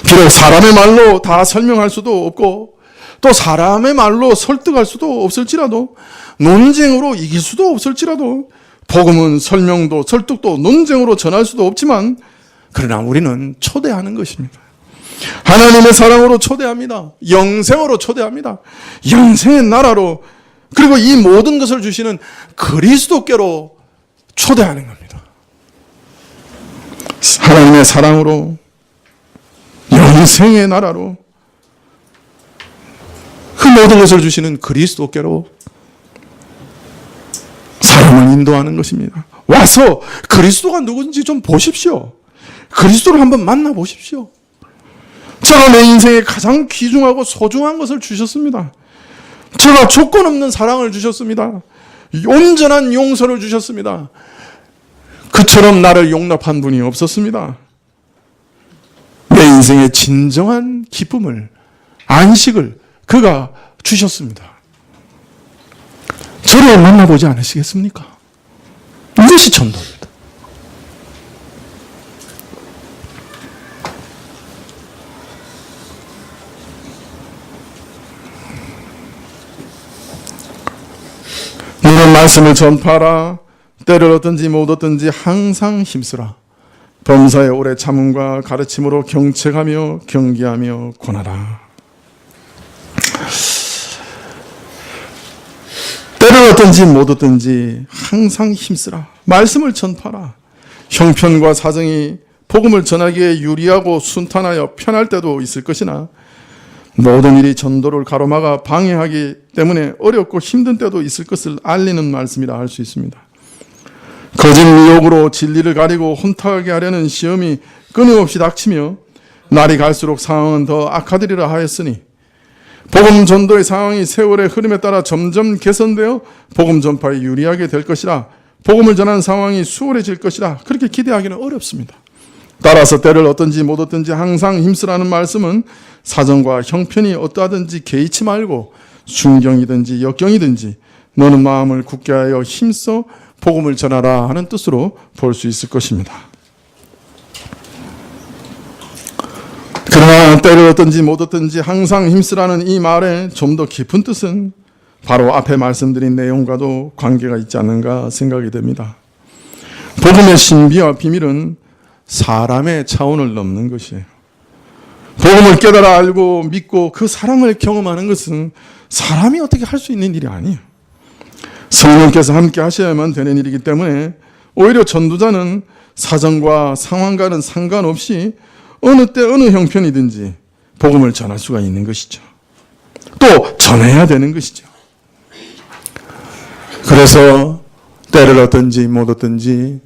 비록 사람의 말로 다 설명할 수도 없고 또 사람의 말로 설득할 수도 없을지라도 논쟁으로 이길 수도 없을지라도 복음은 설명도 설득도 논쟁으로 전할 수도 없지만 그러나 우리는 초대하는 것입니다. 하나님의 사랑으로 초대합니다. 영생으로 초대합니다. 영생의 나라로 그리고 이 모든 것을 주시는 그리스도께로 초대하는 겁니다. 하나님의 사랑으로 영생의 나라로 그 모든 것을 주시는 그리스도께로 사람을 인도하는 것입니다. 와서 그리스도가 누군지 좀 보십시오. 그리스도를 한번 만나보십시오. 제가 내 인생에 가장 귀중하고 소중한 것을 주셨습니다. 제가 조건 없는 사랑을 주셨습니다. 온전한 용서를 주셨습니다. 그처럼 나를 용납한 분이 없었습니다. 내 인생의 진정한 기쁨을, 안식을 그가 주셨습니다. 저를 만나보지 않으시겠습니까? 이것이 전도입니다. 너는 말씀을 전파하라. 때를 얻든지 못 얻든지 항상 힘쓰라. 범사의 오래 참음과 가르침으로 경책하며 경계하며 권하라. 때를 얻든지 못 얻든지 항상 힘쓰라. 말씀을 전파라. 형편과 사정이 복음을 전하기에 유리하고 순탄하여 편할 때도 있을 것이나 모든 일이 전도를 가로막아 방해하기 때문에 어렵고 힘든 때도 있을 것을 알리는 말씀이라 할 수 있습니다. 거짓 미혹으로 진리를 가리고 혼탁하게 하려는 시험이 끊임없이 닥치며 날이 갈수록 상황은 더 악화되리라 하였으니 복음 전도의 상황이 세월의 흐름에 따라 점점 개선되어 복음 전파에 유리하게 될 것이라, 복음을 전하는 상황이 수월해질 것이라 그렇게 기대하기는 어렵습니다. 따라서 때를 얻든지 못 얻든지 항상 힘쓰라는 말씀은 사정과 형편이 어떠하든지 개의치 말고 순경이든지 역경이든지 너는 마음을 굳게 하여 힘써 복음을 전하라 하는 뜻으로 볼 수 있을 것입니다. 그러나 때를 얻든지 못 얻든지 항상 힘쓰라는 이 말의 좀 더 깊은 뜻은 바로 앞에 말씀드린 내용과도 관계가 있지 않는가 생각이 됩니다. 복음의 신비와 비밀은 사람의 차원을 넘는 것이에요. 복음을 깨달아 알고 믿고 그 사랑을 경험하는 것은 사람이 어떻게 할 수 있는 일이 아니에요. 성령께서 함께 하셔야만 되는 일이기 때문에 오히려 전도자는 사정과 상황과는 상관없이 어느 때 어느 형편이든지 복음을 전할 수가 있는 것이죠. 또 전해야 되는 것이죠. 그래서 때를 얻든지 못 얻든지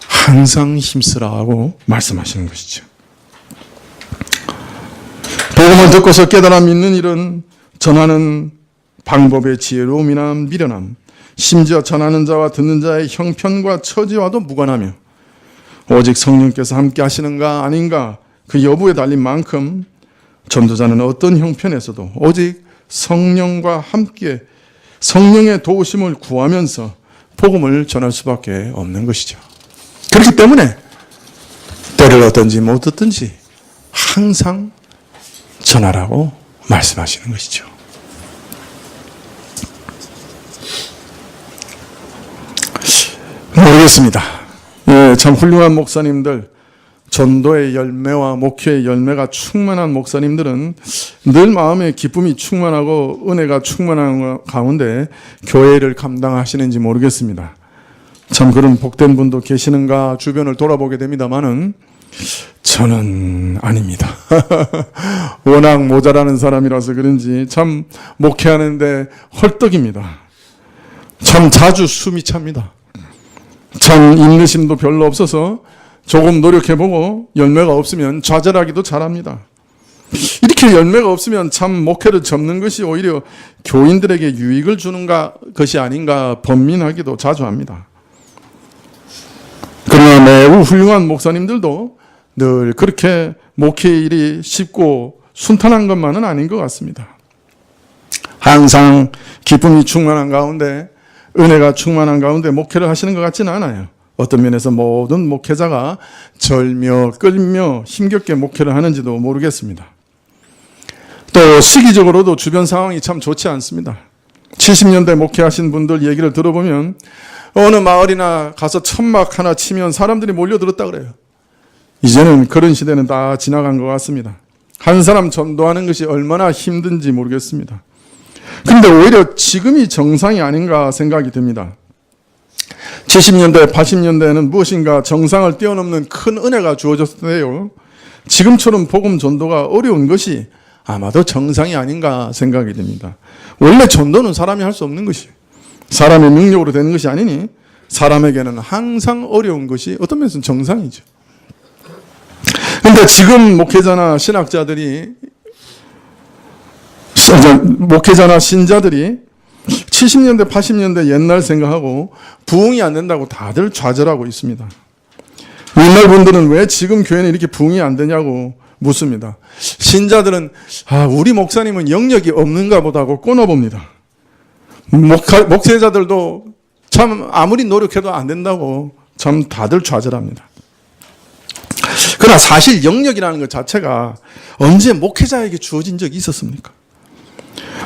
항상 힘쓰라 하고 말씀하시는 것이죠. 복음을 듣고서 깨달아 믿는 일은 전하는 방법의 지혜로움이나 미련함, 심지어 전하는 자와 듣는 자의 형편과 처지와도 무관하며 오직 성령께서 함께 하시는가 아닌가 그 여부에 달린 만큼 전도자는 어떤 형편에서도 오직 성령과 함께 성령의 도우심을 구하면서 복음을 전할 수밖에 없는 것이죠. 그렇기 때문에 때를 얻든지 못 얻든지 항상 전하라고 말씀하시는 것이죠. 모르겠습니다. 예, 참 훌륭한 목사님들, 전도의 열매와 목회의 열매가 충만한 목사님들은 늘 마음에 기쁨이 충만하고 은혜가 충만한 가운데 교회를 감당하시는지 모르겠습니다. 참 그런 복된 분도 계시는가 주변을 돌아보게 됩니다만은 저는 아닙니다. 워낙 모자라는 사람이라서 그런지 참 목회하는데 헐떡입니다. 참 자주 숨이 찹니다. 참 인내심도 별로 없어서 조금 노력해보고 열매가 없으면 좌절하기도 잘합니다. 이렇게 열매가 없으면 참 목회를 접는 것이 오히려 교인들에게 유익을 주는 것이 아닌가 번민하기도 자주 합니다. 그러나 매우 훌륭한 목사님들도 늘 그렇게 목회의 일이 쉽고 순탄한 것만은 아닌 것 같습니다. 항상 기쁨이 충만한 가운데, 은혜가 충만한 가운데 목회를 하시는 것 같지는 않아요. 어떤 면에서 모든 목회자가 절며 끌며 힘겹게 목회를 하는지도 모르겠습니다. 또 시기적으로도 주변 상황이 참 좋지 않습니다. 70년대 목회하신 분들 얘기를 들어보면 어느 마을이나 가서 천막 하나 치면 사람들이 몰려들었다 그래요. 이제는 그런 시대는 다 지나간 것 같습니다. 한 사람 전도하는 것이 얼마나 힘든지 모르겠습니다. 그런데 오히려 지금이 정상이 아닌가 생각이 듭니다. 70년대, 80년대에는 무엇인가 정상을 뛰어넘는 큰 은혜가 주어졌을 때요, 지금처럼 복음 전도가 어려운 것이 아마도 정상이 아닌가 생각이 듭니다. 원래 전도는 사람이 할 수 없는 것이에요. 사람의 능력으로 되는 것이 아니니 사람에게는 항상 어려운 것이 어떤 면에서는 정상이죠. 그런데 지금 목회자나 신자들이 70년대, 80년대 옛날 생각하고 부흥이 안 된다고 다들 좌절하고 있습니다. 옛날 분들은 왜 지금 교회는 이렇게 부흥이 안 되냐고 묻습니다. 신자들은 우리 목사님은 영역이 없는가 보다 하고 꼬나봅니다. 목회자들도 참 아무리 노력해도 안 된다고 참 다들 좌절합니다. 그러나 사실 영역이라는 것 자체가 언제 목회자에게 주어진 적이 있었습니까?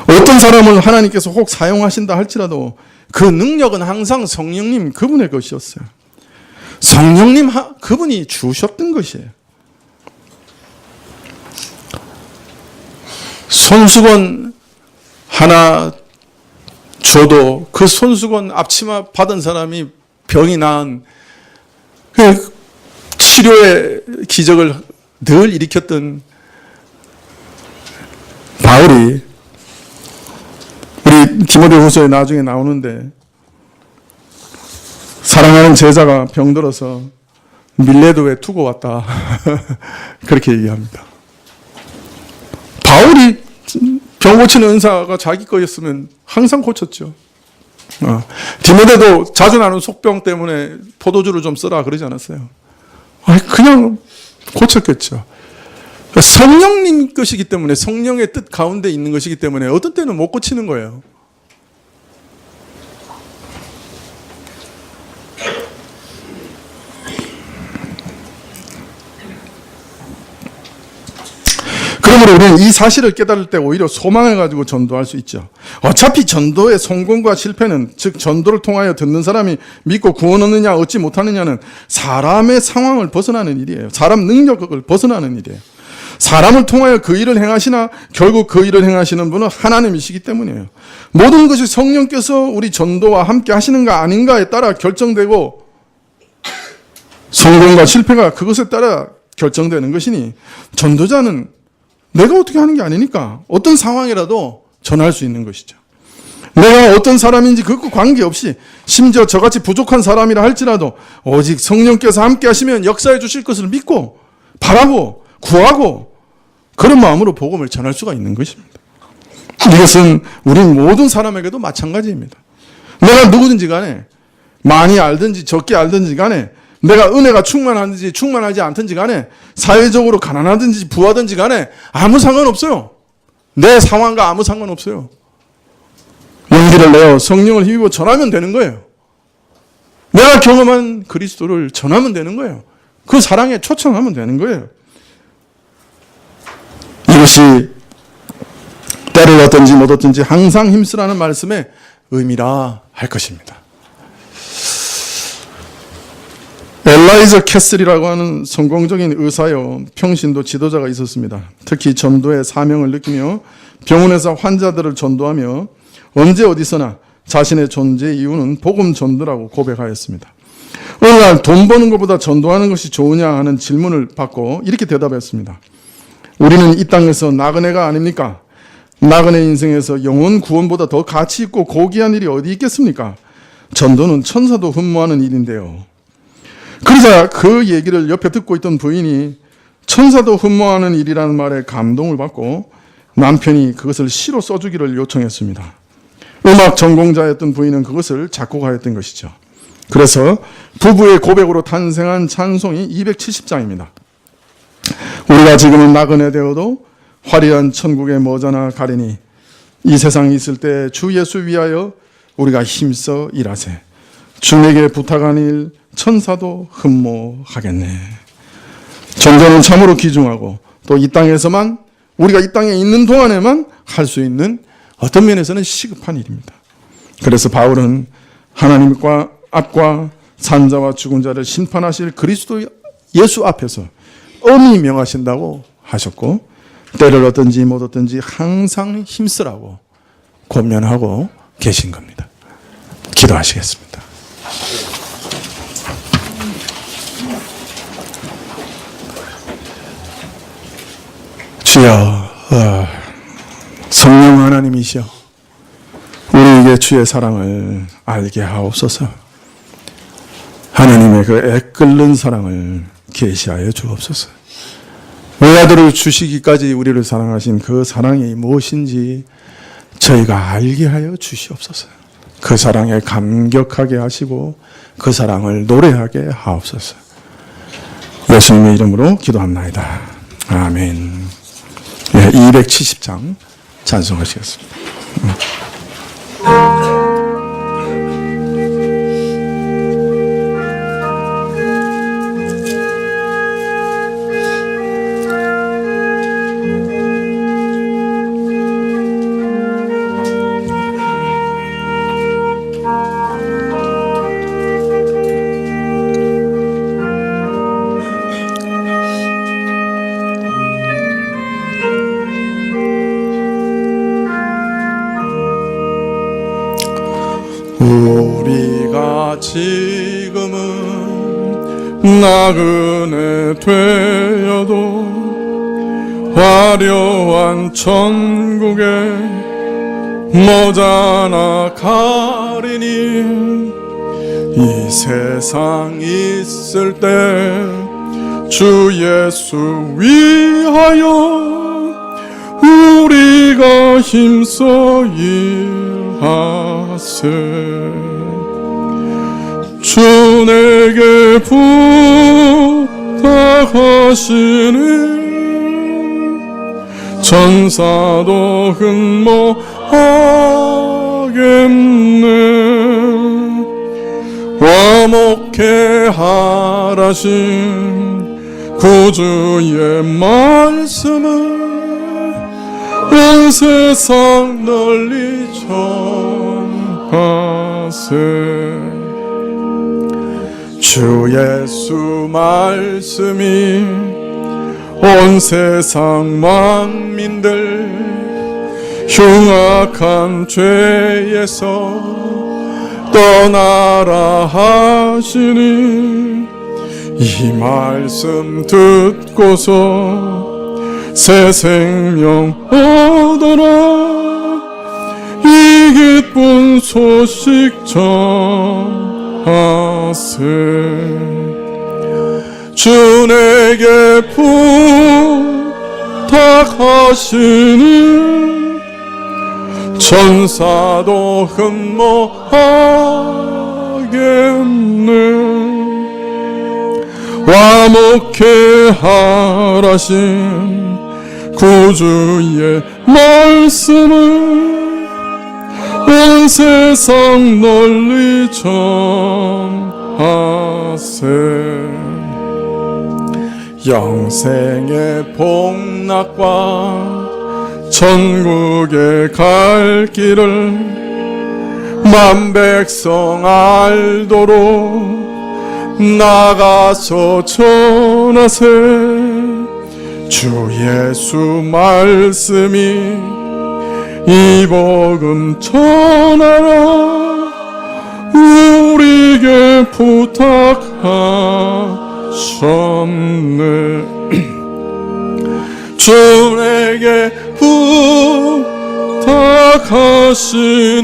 어떤 사람을 하나님께서 혹 사용하신다 할지라도 그 능력은 항상 성령님 그분의 것이었어요. 성령님 그분이 주셨던 것이에요. 손수건 하나 줘도 그 손수건 앞치마 받은 사람이 병이 난 그 치료의 기적을 늘 일으켰던 바울이 우리 디모데후서에 나중에 나오는데 사랑하는 제자가 병들어서 밀레도에 두고 왔다. 그렇게 얘기합니다. 바울이 병 고치는 은사가 자기 거였으면 항상 고쳤죠. 디모데도 자주 나는 속병 때문에 포도주를 좀 쓰라 그러지 않았어요. 그냥 고쳤겠죠. 성령님 것이기 때문에, 성령의 뜻 가운데 있는 것이기 때문에 어떤 때는 못 고치는 거예요. 그러므로 우리는 이 사실을 깨달을 때 오히려 소망을 가지고 전도할 수 있죠. 어차피 전도의 성공과 실패는, 즉 전도를 통하여 듣는 사람이 믿고 구원 얻느냐 얻지 못하느냐는 사람의 상황을 벗어나는 일이에요. 사람 능력을 벗어나는 일이에요. 사람을 통하여 그 일을 행하시나 결국 그 일을 행하시는 분은 하나님이시기 때문이에요. 모든 것이 성령께서 우리 전도와 함께 하시는가 아닌가에 따라 결정되고 성공과 실패가 그것에 따라 결정되는 것이니 전도자는 내가 어떻게 하는 게 아니니까 어떤 상황이라도 전할 수 있는 것이죠. 내가 어떤 사람인지 그것과 관계없이 심지어 저같이 부족한 사람이라 할지라도 오직 성령께서 함께 하시면 역사해 주실 것을 믿고 바라고 구하고 그런 마음으로 복음을 전할 수가 있는 것입니다. 이것은 우리 모든 사람에게도 마찬가지입니다. 내가 누구든지 간에 많이 알든지 적게 알든지 간에 내가 은혜가 충만하든지 충만하지 않든지 간에 사회적으로 가난하든지 부하든지 간에 아무 상관없어요. 내 상황과 아무 상관없어요. 용기를 내어 성령을 힘입어 전하면 되는 거예요. 내가 경험한 그리스도를 전하면 되는 거예요. 그 사랑에 초청하면 되는 거예요. 이것이 때를 얻든지 못 얻든지 항상 힘쓰라는 말씀의 의미라 할 것입니다. 엘라이저 캐슬이라고 하는 성공적인 의사요 평신도 지도자가 있었습니다. 특히 전도의 사명을 느끼며 병원에서 환자들을 전도하며 언제 어디서나 자신의 존재 이유는 복음 전도라고 고백하였습니다. 어느 날 돈 버는 것보다 전도하는 것이 좋으냐 하는 질문을 받고 이렇게 대답했습니다. 우리는 이 땅에서 나그네가 아닙니까? 나그네 인생에서 영혼 구원보다 더 가치 있고 고귀한 일이 어디 있겠습니까? 전도는 천사도 흠모하는 일인데요. 그러자 그 얘기를 옆에 듣고 있던 부인이 천사도 흠모하는 일이라는 말에 감동을 받고 남편이 그것을 시로 써주기를 요청했습니다. 음악 전공자였던 부인은 그것을 작곡하였던 것이죠. 그래서 부부의 고백으로 탄생한 찬송이 270장입니다. 우리가 지금은 나그네 되어도 화려한 천국에 머저나 가리니 이 세상에 있을 때 주 예수 위하여 우리가 힘써 일하세. 주에게 부탁한 일 천사도 흠모하겠네. 전도는 참으로 귀중하고 또 이 땅에서만 우리가 이 땅에 있는 동안에만 할 수 있는 어떤 면에서는 시급한 일입니다. 그래서 바울은 하나님과 앞과 산자와 죽은 자를 심판하실 그리스도 예수 앞에서 엄히 명하신다고 하셨고 때를 얻든지 못 얻든지 항상 힘쓰라고 권면하고 계신 겁니다. 기도하시겠습니다. 주여, 성령 하나님이시여 우리에게 주의 사랑을 알게 하옵소서. 하나님의 그 애끓는 사랑을 계시하여 주옵소서. 외아들을 주시기까지 우리를 사랑하신 그 사랑이 무엇인지 저희가 알게 하여 주시옵소서. 그 사랑에 감격하게 하시고 그 사랑을 노래하게 하옵소서. 예수님의 이름으로 기도합나이다. 아멘. 270장 찬송하시겠습니다. 지금은 나그네 되어도 화려한 천국에 머자나 가리니 이 세상 있을 때 주 예수 위하여 우리가 힘써 일하세. 주 내게 부탁하시니 천사도 흠모하겠네. 화목해 하라신 구주의 말씀을 온 세상 널리 전하세. 주 예수 말씀이 온 세상 만민들 흉악한 죄에서 떠나라 하시니 이 말씀 듣고서 새 생명 얻어라. 이 기쁜 소식 전하세. 주 내게 부탁하시니 천사도 흠모하겠네. 화목해 하라신 구주의 말씀을 온 세상 널리 전하세. 영생의 복락과 천국에 갈 길을 만백성 알도록 나가서 전하세. 주 예수 말씀이 이 복음 전하라. 우리에게 부탁하셨네. 주 내게 부탁하시니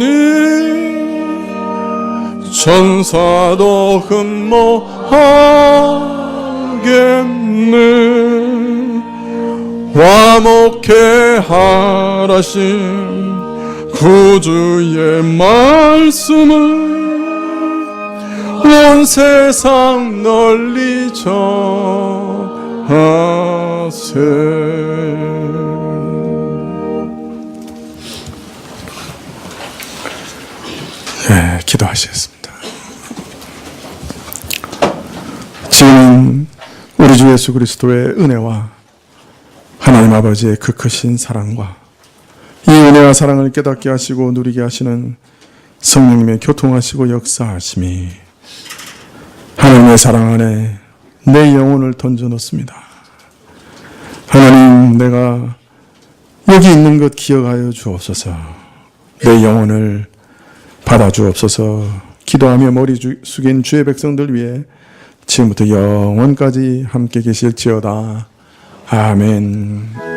천사도 흠모하겠네. 화목해 하라신 구주의 말씀을 온 세상 널리 전하세. 네, 기도하시겠습니다. 지금 우리 주 예수 그리스도의 은혜와 하나님 아버지의 그 크신 사랑과 이 은혜와 사랑을 깨닫게 하시고 누리게 하시는 성령님의 교통하시고 역사하심이 하나님의 사랑 안에 내 영혼을 던져놓습니다. 하나님, 내가 여기 있는 것 기억하여 주옵소서. 내 영혼을 받아주옵소서. 기도하며 머리 숙인 주의 백성들 위해 지금부터 영원까지 함께 계실지어다. 아멘.